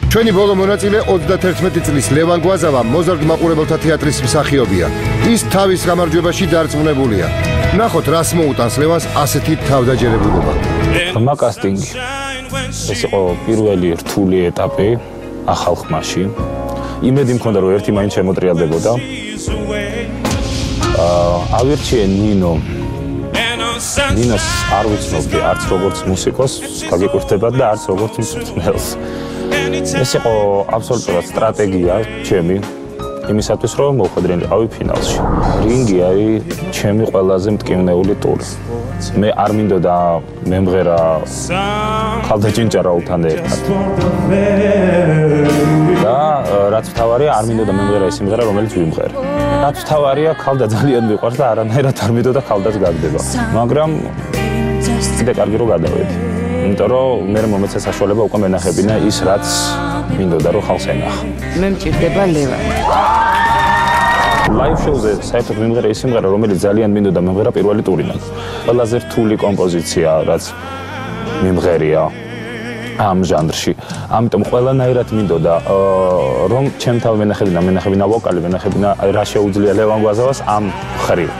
ჩვენი ბოლო მონაწილე 31 წლის ლევან გვაზავა მოზარდ მაყურებელთა თეატრის მსახიობია. ის თავის გამარჯვებაში დარწმუნებულია. ნახოთ, რას მოუტანს ლევანს ასეთი თავდაჯერებულობა. ღრმა კასტინგი. ეს იყო პირველი რთული ეტაპი ახალ ხმაში. იმედი მქონდა, რომ ერთი მაინც შემოტრიალდებოდა. ავირჩიე ნინოს არ ვიცნობდი არც როგორც მუსიკოს, გაგიკვირდებათ და არც როგორც მწვრთნელს. ეს იყო აბსოლუტურად სტრატეგია ჩემი იმისათვის, რომ მოვხვედრილიყავი ფინალში. რინგი არის ჩემი ყველაზე მტკივნეული ტური. მე არ მინდოდა მემღერა ხალდაჭინჭარაულთან ერთად. და რაც თავარია, არ მინდოდა მემღერა ის სიმღერა, რომელიც ვიმღერე. რაც თავარია, ხალდა ძალიან მიყვარს და არანაირად არ მინდოდა ხალდაც გაგდება. მაგრამ კიდე კარგი რომ გადავედი. იმიტომ რომ მე მომეცა საშუალება უკვე მენახებინა ის რაც მინდოდა რომ ხალხს ენახა. მე მჭირდება ლევანი. Live show-ზე საერთოდ მიმღერა ის სიმღერა, რომელიც ძალიან მინდოდა მიმღერა პირველი ტურიდან. ყველაზე რთული კომპოზიცია, რაც მიმღერია ამ ჟანრში. ამიტომ ყველანაირად მინდოდა რომ ჩემთავ მენახებინა ვოკალი, მენახებინა რა შეუძლია ლევან გვაზავას ამ ხრივ.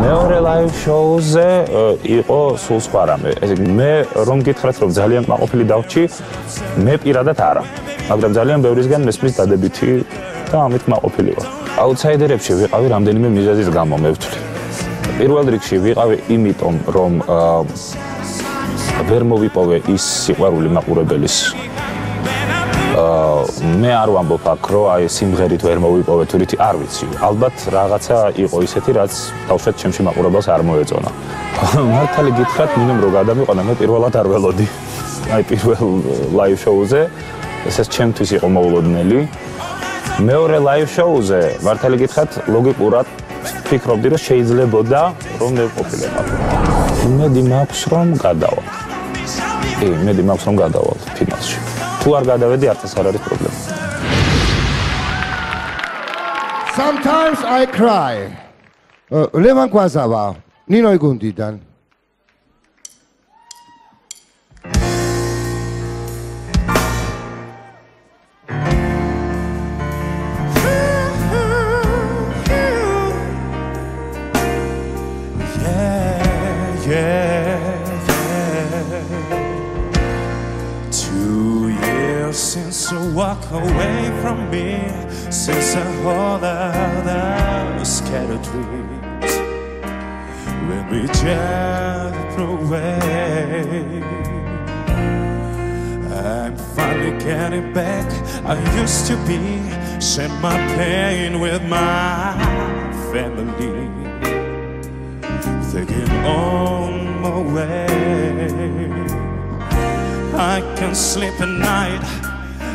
მეორე live show-ზე იყო სულ სხვა რამე. მე რომ გითხრათ, რომ ძალიან კმაყოფილი დავჭი, მე პირადად არა. მაგრამ ძალიან ბევრისგან მესმის დადებითი და ამით კმაყოფილი ვარ. აუთსაიდერებში ვიყავი რამდენიმე მიზეზის გამო მე ვთვლი. პირველ რიგში ვიყავი იმიტომ, რომ ვერ მოვიპოვე ის სიყვარული მაყურებელის. მე არ ვამბობ აქ, რომ აი სიმღერით ვერ მოვიპოვე თუ რითი, არ ვიცი. ალბათ რაღაცა იყო ისეთი, რაც თავშეთ ჩემში მაყურებელს არ მოეწონა. მართალი გითხრათ, მინიმუმ რო გადამიყვანა, მე პირველად არ ველოდი. აი პირველ live show-ზე ესეც ჩემთვის იყო მოულოდნელი. მეორე live show-ზე მართალი გითხრათ, ლოგიკურად ვფიქრობდი, რომ შეიძლებოდა რომ მე ვყოფილიყავ. იმედი მაქვს რომ გადავალ. იმედი მაქვს რომ გადავალ ფინალში. თუ არ გადავედი, არც არ არის პრობლემა. Sometimes I cry. ლევან გვაზავა, ნინო იგუნდიდან. Since you walk away from me, since I hold out those scattered dreams, when we just away, I'm finally getting back. I used to be, share my pain with my family, taking on my way. I can't sleep at night.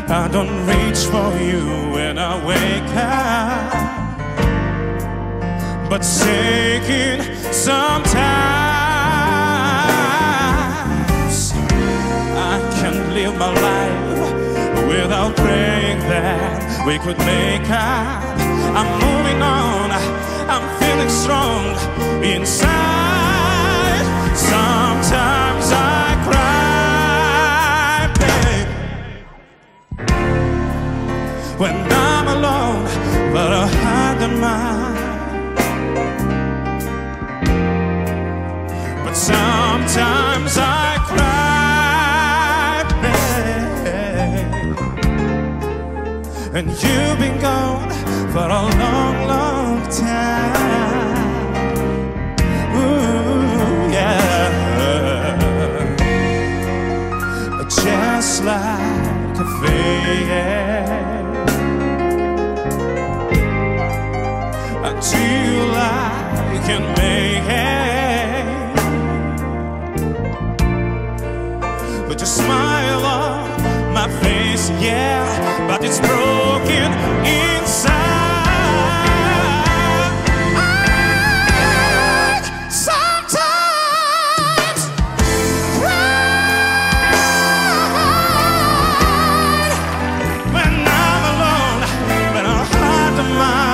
I don't reach for you when I wake up, but taking sometimes I can't live my life without praying that we could make up. I'm moving on, I'm feeling strong inside. Sometimes I cry when I'm alone, but I hide in mine. But sometimes I cry, babe. And you've been gone for a long, long time. Ooh, yeah. Just like a fade. Until I can make it, but your smile on my face, yeah, but it's broken inside. Sometimes cry when I'm alone, when I hide the mind.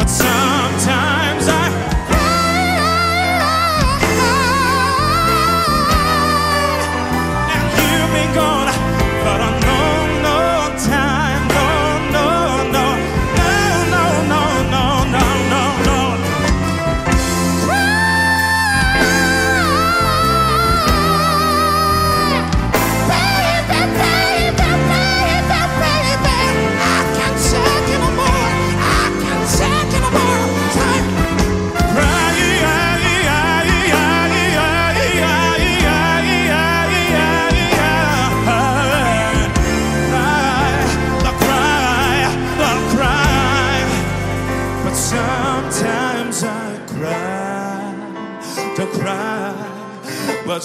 Sometimes I cry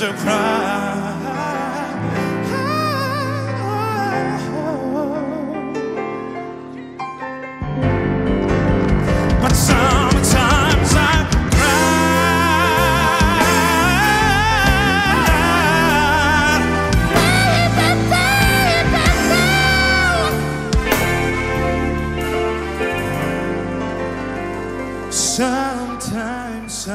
to cry. But sometimes I sometimes I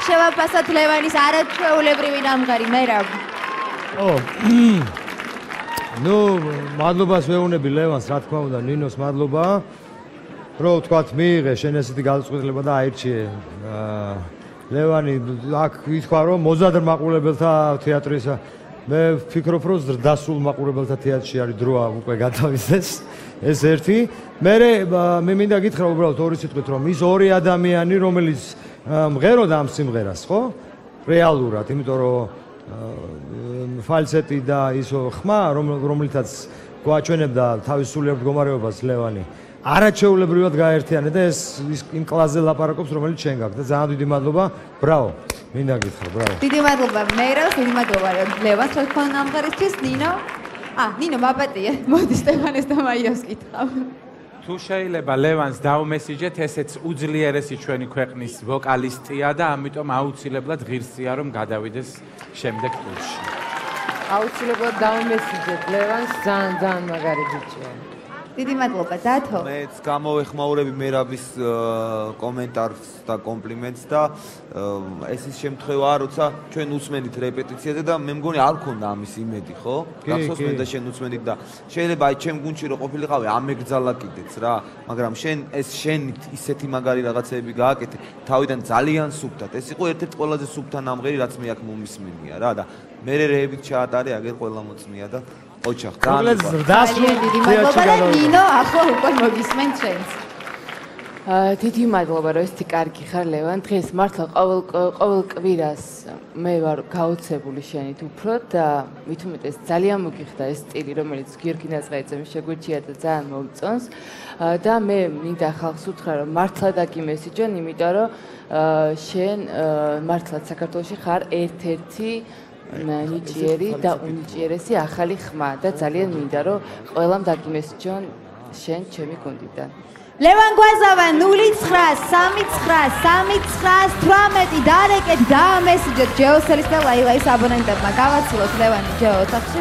შევაფასოთ ლევანის არაჩვეულებრივი ნამღარი მერაბ. ნუ მადლობას ვეუბნები ლევანს, რა თქმა უნდა, ნინოს მადლობა. რო ვთქვათ, მიიღე შენ ესეთი გადაწყვეტილება და აირჩიე. ლევანი აქ ითქვა რომ მოზადრ მაყურებელთა თეატრისა. მე ვფიქრობ რომ ზრდასრულ მაყურებელთა თეატრში არის დროა უკვე გადავიდეს. ეს ერთი. მე მინდა გითხრა უბრალოდ ორი სიტყვით რომ ის ორი ადამიანი რომელიც მღეროდა ამ სიმღერას, ხო? რეალურად, იმიტომ რომ ფალცეტი და ის ხმა, რომლითაც გვაჩვენებდა თავის სულიერ მდგომარეობას ლევანი, არაჩვეულებრივად გაერთიანე და ეს იმ კლასზე ლაპარაკობს, რომელიც შენ გაქვს და ძალიან დიდი მადლობა. ბრავო. მინდა გითხრა, ბრავო. დიდი მადლობა მეროს, დიდი მადლობა ლევანს, რა თქვა ნამღერისთვის, ნინო. ნინო მაპატია. მოდი სტეფანეს და მაიას კითხავ. თუ შეიძლება ლევანს დავმესიჯეთ, ესეც უძლიერესი ჩვენი ქვეყნის ვოკალისტია და ამიტომ აუცილებლად ღირსია რომ გადავიდეს შემდეგ ტურში. აუცილებლად დავმესიჯეთ ლევანს, ძალიან მაგარი ბიჭია. დიდი მადლობა დათო. მეც გამოვეხმაურები მერაბის კომენტარს და კომპლიმენტს და ეს ის შემთხვევაა, როცა ჩვენ უსმენით რეპეტიციაზე და მე მგონი არ ქონდა ამის იმედი, ხო? გახსოვს მე და შენ უსმენით და შეიძლება აი ჩემ გუნდში რო ყოფილიყავი ამეგრძალა კიდეც რა, მაგრამ შენ შენით ისეთი მაგარი რაღაცეები გააკეთე, თავიდან ძალიან სუფთად. ეს იყო ერთ-ერთი ყველაზე სუფთა ნამღერი, რაც მე აქ მომისმენია რა და მე რეებით ჩაატარე, აგერ ყველა მოწმია და ოჩახ ძალიან დიდი მადლობა და ნინო ახლა უკვე მოგისმენ ჩვენს. დიდი მადლობა რომ ესეთი კარგი ხარ ლევან. დღეს მართლა ყოველ კვირას მე ვარ გაოცებული შენით უფრო და მით უმეტეს ძალიან მოგიხდა ეს სტილი რომელიც გიორგი ნაზღაიძემ შეგვიჩია და ძალიან მომწონს და მე მინდა ხალხს უთხრა რომ მართლა დაგიმესიჯონ, იმიტომ რომ შენ მართლა საქართველოში ხარ ერთ-ერთი ნიჭიერი და უნიჭიერესი ახალი ხმა და ძალიან მინდა რომ ყველამ დაგიმესიჯონ შენ ჩემი გუნდიდან. ლევან გვაზავა 09393918 დარეკეთ და ამესიჯეთ ჯეოსელის და ლაილაის აბონენტებმა. გავაცილოთ ლევანი ჯეო ოთახში.